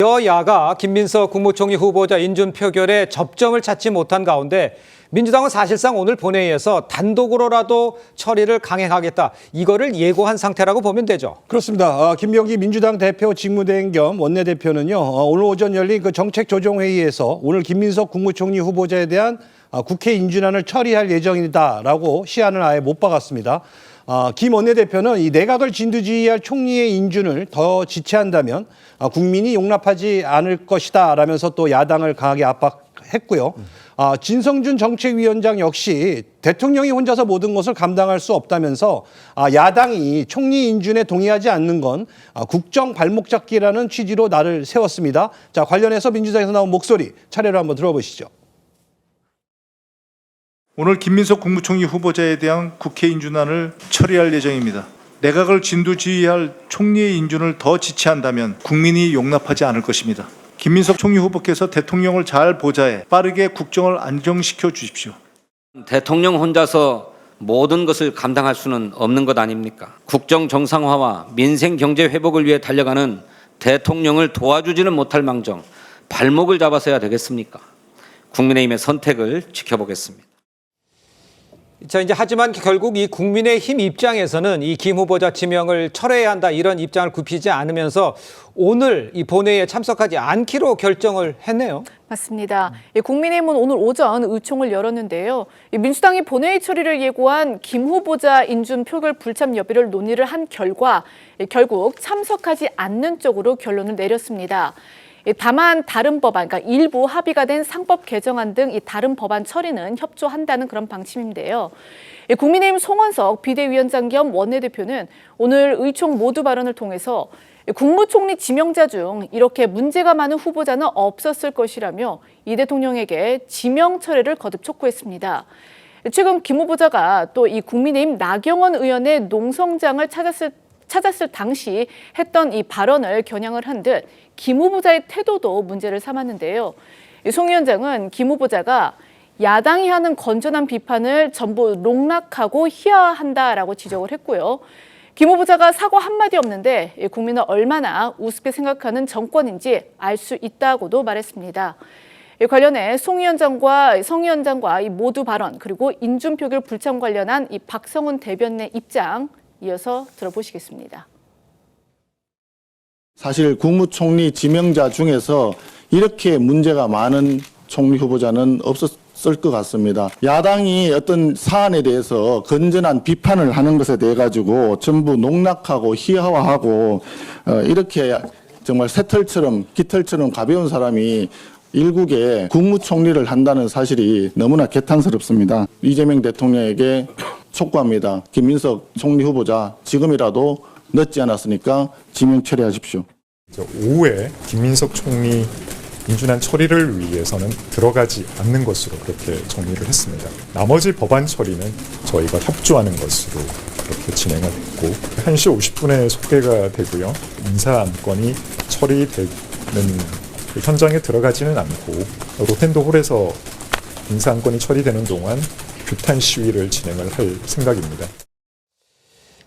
여야가 김민석 국무총리 후보자 인준 표결에 접점을 찾지 못한 가운데 민주당은 사실상 오늘 본회의에서 단독으로라도 처리를 강행하겠다. 이거를 예고한 상태라고 보면 되죠. 그렇습니다. 김병기 민주당 대표 직무대행 겸 원내대표는요. 오늘 오전 열린 그 정책조정회의에서 오늘 김민석 국무총리 후보자에 대한 국회 인준안을 처리할 예정이다라고 시한을 아예 못 박았습니다. 김 원내대표는 이 내각을 진두지휘할 총리의 인준을 더 지체한다면 국민이 용납하지 않을 것이다 라면서 또 야당을 강하게 압박했고요. 진성준 정책위원장 역시 대통령이 혼자서 모든 것을 감당할 수 없다면서 야당이 총리 인준에 동의하지 않는 건 국정 발목 잡기라는 취지로 나를 세웠습니다. 자, 관련해서 민주당에서 나온 목소리 차례로 한번 들어보시죠. 오늘 김민석 국무총리 후보자에 대한 국회 인준안을 처리할 예정입니다. 내각을 진두지휘할 총리의 인준을 더 지체한다면 국민이 용납하지 않을 것입니다. 김민석 총리 후보께서 대통령을 잘 보좌해 빠르게 국정을 안정시켜 주십시오. 대통령 혼자서 모든 것을 감당할 수는 없는 것 아닙니까? 국정 정상화와 민생 경제 회복을 위해 달려가는 대통령을 도와주지는 못할 망정 발목을 잡아서야 되겠습니까? 국민의힘의 선택을 지켜보겠습니다. 자, 이제 하지만 결국 이 국민의힘 입장에서는 이 김 후보자 지명을 철회해야 한다 이런 입장을 굽히지 않으면서 오늘 이 본회의에 참석하지 않기로 결정을 했네요. 맞습니다. 국민의힘은 오늘 오전 의총을 열었는데요. 민주당이 본회의 처리를 예고한 김 후보자 인준 표결 불참 여부를 논의를 한 결과 결국 참석하지 않는 쪽으로 결론을 내렸습니다. 다만 다른 법안, 그러니까 일부 합의가 된 상법 개정안 등 이 다른 법안 처리는 협조한다는 그런 방침인데요. 국민의힘 송원석 비대위원장 겸 원내대표는 오늘 의총 모두 발언을 통해서 국무총리 지명자 중 이렇게 문제가 많은 후보자는 없었을 것이라며 이 대통령에게 지명 철회를 거듭 촉구했습니다. 최근 김 후보자가 또 이 국민의힘 나경원 의원의 농성장을 찾았을 당시 했던 이 발언을 겨냥을 한 듯 김 후보자의 태도도 문제를 삼았는데요. 송 위원장은 김 후보자가 야당이 하는 건전한 비판을 전부 농락하고 희화한다라고 지적을 했고요. 김 후보자가 사과 한마디 없는데 국민을 얼마나 우습게 생각하는 정권인지 알 수 있다고도 말했습니다. 관련해 송 위원장과 성 위원장과 이 모두 발언 그리고 인준 표결 불참 관련한 이 박성훈 대변인의 입장 이어서 들어보시겠습니다. 사실 국무총리 지명자 중에서 이렇게 문제가 많은 총리 후보자는 없었을 것 같습니다. 야당이 어떤 사안에 대해서 건전한 비판을 하는 것에 대해 가지고 전부 농락하고 희화화하고 이렇게 정말 새털처럼 깃털처럼 가벼운 사람이 일국에 국무총리를 한다는 사실이 너무나 개탄스럽습니다. 이재명 대통령에게 촉구합니다. 김민석 총리 후보자 지금이라도 늦지 않았으니까 지명 철회하십시오. 오후에 김민석 총리 인준안 처리를 위해서는 들어가지 않는 것으로 그렇게 정리를 했습니다. 나머지 법안 처리는 저희가 협조하는 것으로 그렇게 진행을 했고 1시 50분에 속개가 되고요. 인사 안건이 처리되는 현장에 들어가지는 않고 로텐도 홀에서 인사 안건이 처리되는 동안 규탄 시위를 진행을 할 생각입니다.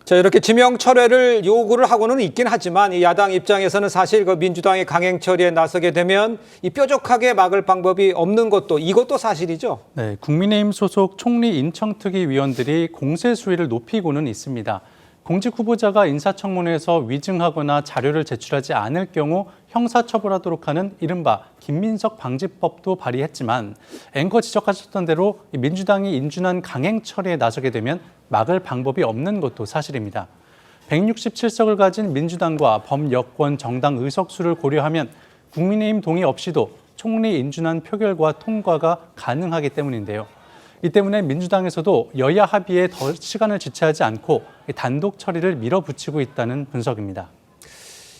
자, 이렇게 지명 철회를 요구를 하고는 있긴 하지만 이 야당 입장에서는 사실 그 민주당이 강행 처리에 나서게 되면 이 뾰족하게 막을 방법이 없는 것도 이것도 사실이죠. 네, 국민의힘 소속 총리 인청특위 위원들이 공세 수위를 높이고는 있습니다. 공직 후보자가 인사청문회에서 위증하거나 자료를 제출하지 않을 경우 형사처벌하도록 하는 이른바 김민석 방지법도 발의했지만 앵커 지적하셨던 대로 민주당이 인준안 강행 처리에 나서게 되면 막을 방법이 없는 것도 사실입니다. 167석을 가진 민주당과 범여권 정당 의석수를 고려하면 국민의힘 동의 없이도 총리 인준안 표결과 통과가 가능하기 때문인데요. 이 때문에 민주당에서도 여야 합의에 더 시간을 지체하지 않고 단독 처리를 밀어붙이고 있다는 분석입니다.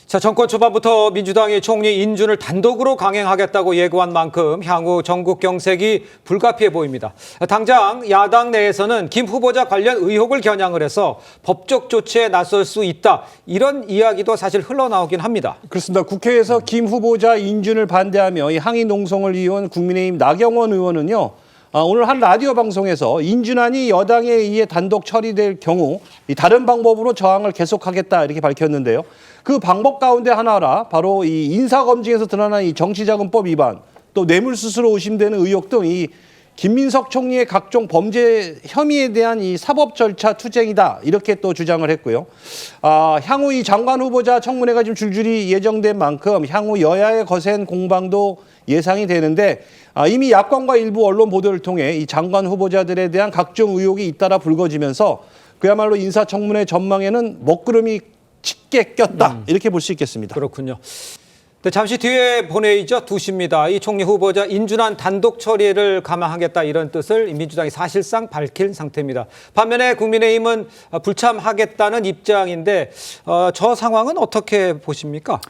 자, 정권 초반부터 민주당이 총리 인준을 단독으로 강행하겠다고 예고한 만큼 향후 전국 경색이 불가피해 보입니다. 당장 야당 내에서는 김 후보자 관련 의혹을 겨냥을 해서 법적 조치에 나설 수 있다. 이런 이야기도 사실 흘러나오긴 합니다. 그렇습니다. 국회에서 김 후보자 인준을 반대하며 이 항의 농성을 이어온 국민의힘 나경원 의원은요. 오늘 한 라디오 방송에서 인준안이 여당에 의해 단독 처리될 경우 이 다른 방법으로 저항을 계속하겠다 이렇게 밝혔는데요. 그 방법 가운데 하나라 바로 이 인사검증에서 드러난 이 정치자금법 위반, 또 뇌물수수로 의심되는 의혹 등 이 김민석 총리의 각종 범죄 혐의에 대한 이 사법 절차 투쟁이다 이렇게 또 주장을 했고요. 향후 이 장관 후보자 청문회가 지금 줄줄이 예정된 만큼 향후 여야의 거센 공방도 예상이 되는데 이미 야권과 일부 언론 보도를 통해 이 장관 후보자들에 대한 각종 의혹이 잇따라 불거지면서 그야말로 인사청문회 전망에는 먹구름이 짙게 꼈다 이렇게 볼 수 있겠습니다. 그렇군요. 네, 잠시 뒤에 본회의죠. 2시입니다. 이 총리 후보자 인준안 단독 처리를 감안하겠다 이런 뜻을 민주당이 사실상 밝힌 상태입니다. 반면에 국민의힘은 불참하겠다는 입장인데 저 상황은 어떻게 보십니까?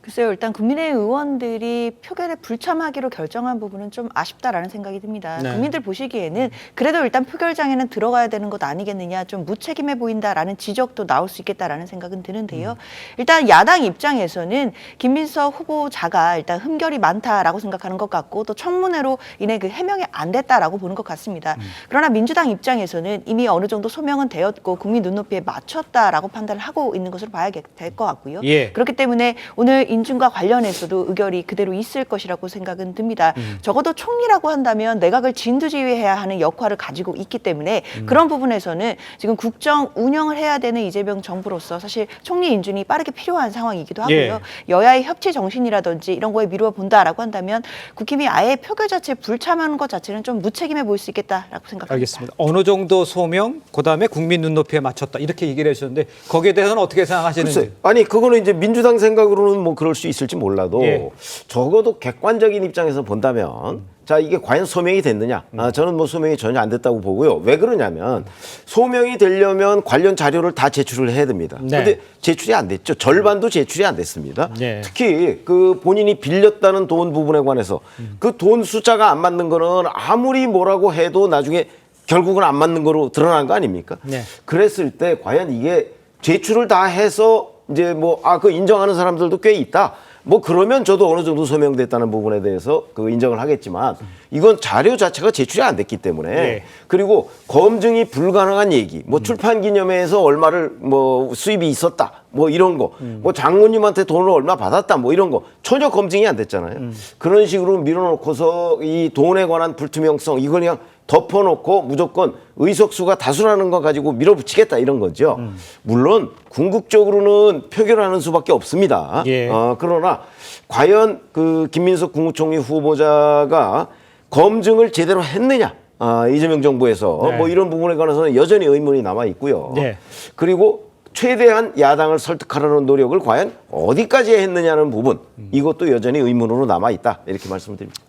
글쎄요, 일단 국민의힘 의원들이 표결에 불참하기로 결정한 부분은 좀 아쉽다라는 생각이 듭니다. 네. 국민들 보시기에는 그래도 일단 표결장에는 들어가야 되는 것 아니겠느냐, 좀 무책임해 보인다라는 지적도 나올 수 있겠다라는 생각은 드는데요. 일단 야당 입장에서는 김민석 후보자가 일단 흠결이 많다라고 생각하는 것 같고 또 청문회로 인해 그 해명이 안 됐다라고 보는 것 같습니다. 그러나 민주당 입장에서는 이미 어느 정도 소명은 되었고 국민 눈높이에 맞췄다라고 판단을 하고 있는 것으로 봐야 될 것 같고요. 예. 그렇기 때문에 오늘 인준과 관련해서도 의결이 그대로 있을 것이라고 생각은 듭니다. 적어도 총리라고 한다면 내각을 진두지휘해야 하는 역할을 가지고 있기 때문에 그런 부분에서는 지금 국정 운영을 해야 되는 이재명 정부로서 사실 총리 인준이 빠르게 필요한 상황이기도 하고요. 예. 여야의 협치 정신이라든지 이런 거에 미루어 본다라고 한다면 국힘이 아예 표결 자체에 불참하는 것 자체는 좀 무책임해 보일 수 있겠다라고 생각합니다. 알겠습니다. 어느 정도 소명, 그다음에 국민 눈높이에 맞췄다 이렇게 얘기를 해주셨는데 거기에 대해서는 어떻게 생각하시는지? 글쎄, 아니 그거는 이제 민주당 생각으로는 뭐 그럴 수 있을지 몰라도 예. 적어도 객관적인 입장에서 본다면 자 이게 과연 소명이 됐느냐? 저는 뭐 소명이 전혀 안 됐다고 보고요. 왜 그러냐면 소명이 되려면 관련 자료를 다 제출을 해야 됩니다. 네. 그런데 제출이 안 됐죠. 절반도 제출이 안 됐습니다. 네. 특히 그 본인이 빌렸다는 돈 부분에 관해서 그 돈 숫자가 안 맞는 거는 아무리 뭐라고 해도 나중에 결국은 안 맞는 거로 드러난 거 아닙니까? 네. 그랬을 때 과연 이게 제출을 다 해서 이제 뭐 그 인정하는 사람들도 꽤 있다. 뭐 그러면 저도 어느 정도 소명됐다는 부분에 대해서 그 인정을 하겠지만 이건 자료 자체가 제출이 안 됐기 때문에 네. 그리고 검증이 불가능한 얘기 뭐 출판 기념회에서 얼마를 뭐 수입이 있었다 뭐 이런 거 뭐 장모님한테 돈을 얼마 받았다 뭐 이런 거 전혀 검증이 안 됐잖아요. 그런 식으로 밀어놓고서 이 돈에 관한 불투명성 이걸 그냥 덮어놓고 무조건 의석수가 다수라는 거 가지고 밀어붙이겠다 이런 거죠. 물론 궁극적으로는 표결하는 수밖에 없습니다. 예. 그러나 과연 그 김민석 국무총리 후보자가 검증을 제대로 했느냐? 이재명 정부에서 네. 뭐 이런 부분에 관해서는 여전히 의문이 남아 있고요. 네. 그리고 최대한 야당을 설득하려는 노력을 과연 어디까지 했느냐는 부분 이것도 여전히 의문으로 남아 있다 이렇게 말씀드립니다.